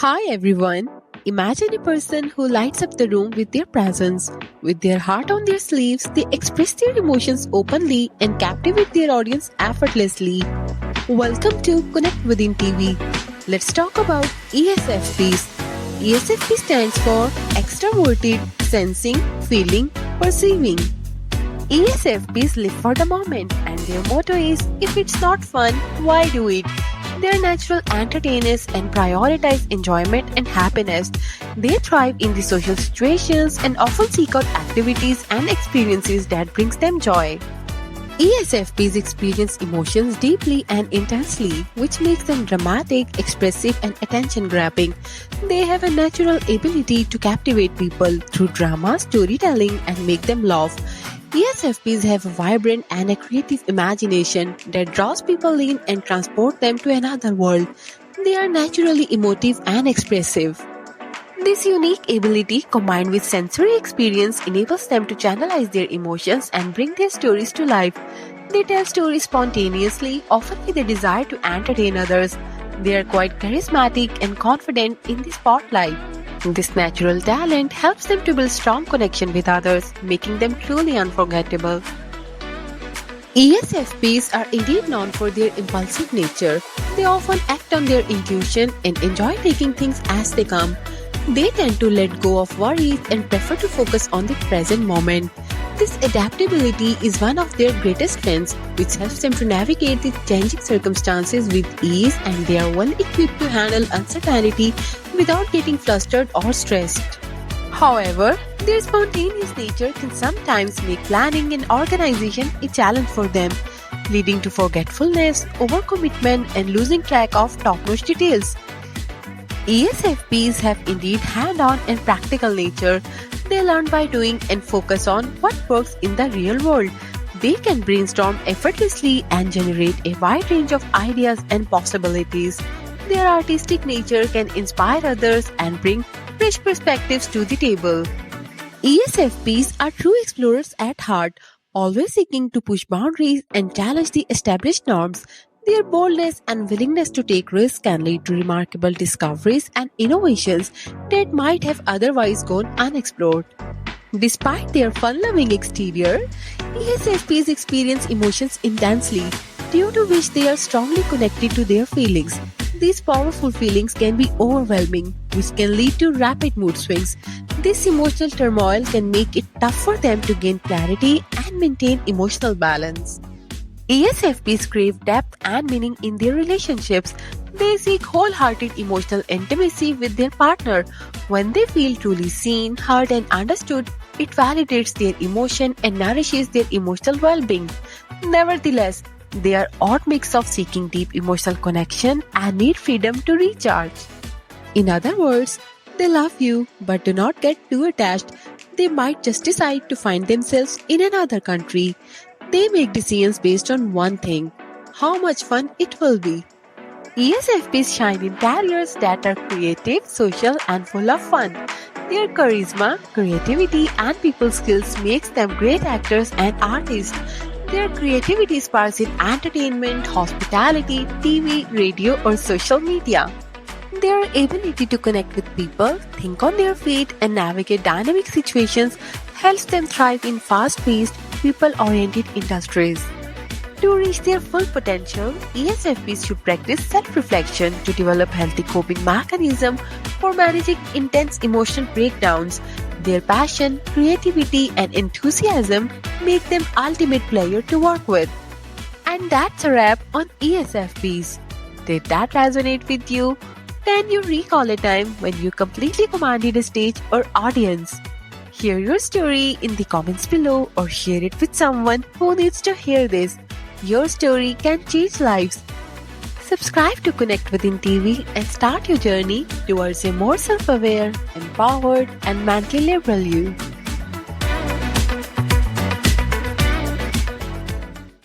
Hi everyone. Imagine a person who lights up the room with their presence. With their heart on their sleeves, they express their emotions openly and captivate their audience effortlessly. Welcome to Connect Within TV. Let's talk about ESFPs. ESFP stands for Extroverted, Sensing, Feeling, Perceiving. ESFPs live for the moment and their motto is, if it's not fun, why do it? They are natural entertainers and prioritize enjoyment and happiness. They thrive in the social situations and often seek out activities and experiences that brings them joy. ESFPs experience emotions deeply and intensely, which makes them dramatic, expressive, and attention-grabbing. They have a natural ability to captivate people through drama, storytelling, and make them laugh. ESFPs have a vibrant and a creative imagination that draws people in and transports them to another world. They are naturally emotive and expressive. This unique ability, combined with sensory experience, enables them to channelize their emotions and bring their stories to life. They tell stories spontaneously, often with a desire to entertain others. They are quite charismatic and confident in the spotlight. This natural talent helps them to build strong connection with others, making them truly unforgettable. ESFPs are indeed known for their impulsive nature. They often act on their intuition and enjoy taking things as they come. They tend to let go of worries and prefer to focus on the present moment. This adaptability is one of their greatest strengths, which helps them to navigate the changing circumstances with ease, and they are well equipped to handle uncertainty without getting flustered or stressed. However, their spontaneous nature can sometimes make planning and organization a challenge for them, leading to forgetfulness, overcommitment, and losing track of top-notch details. ESFPs have indeed hand-on and practical nature. They learn by doing and focus on what works in the real world. They can brainstorm effortlessly and generate a wide range of ideas and possibilities. Their artistic nature can inspire others and bring fresh perspectives to the table. ESFPs are true explorers at heart, always seeking to push boundaries and challenge the established norms. Their boldness and willingness to take risks can lead to remarkable discoveries and innovations that might have otherwise gone unexplored. Despite their fun-loving exterior, ESFPs experience emotions intensely, due to which they are strongly connected to their feelings. These powerful feelings can be overwhelming, which can lead to rapid mood swings. This emotional turmoil can make it tough for them to gain clarity and maintain emotional balance. ESFPs crave depth and meaning in their relationships. They seek wholehearted emotional intimacy with their partner. When they feel truly seen, heard, and understood, it validates their emotion and nourishes their emotional well-being. Nevertheless, they are odd mix of seeking deep emotional connection and need freedom to recharge. In other words, they love you but do not get too attached. They might just decide to find themselves in another country. They make decisions based on one thing: how much fun it will be. ESFPs shine in careers that are creative, social, and full of fun. Their charisma, creativity, and people skills makes them great actors and artists. Their creativity sparks in entertainment, hospitality, TV, radio, or social media. Their ability to connect with people, think on their feet, and navigate dynamic situations helps them thrive in fast-paced, people-oriented industries. To reach their full potential, ESFPs should practice self-reflection to develop healthy coping mechanisms for managing intense emotional breakdowns. Their passion, creativity, and enthusiasm make them ultimate player to work with. And that's a wrap on ESFPs. Did that resonate with you? Can you recall a time when you completely commanded a stage or audience? Share your story in the comments below or share it with someone who needs to hear this. Your story can change lives. Subscribe to Connect Within TV and start your journey towards a more self-aware, empowered, and mentally liberal you.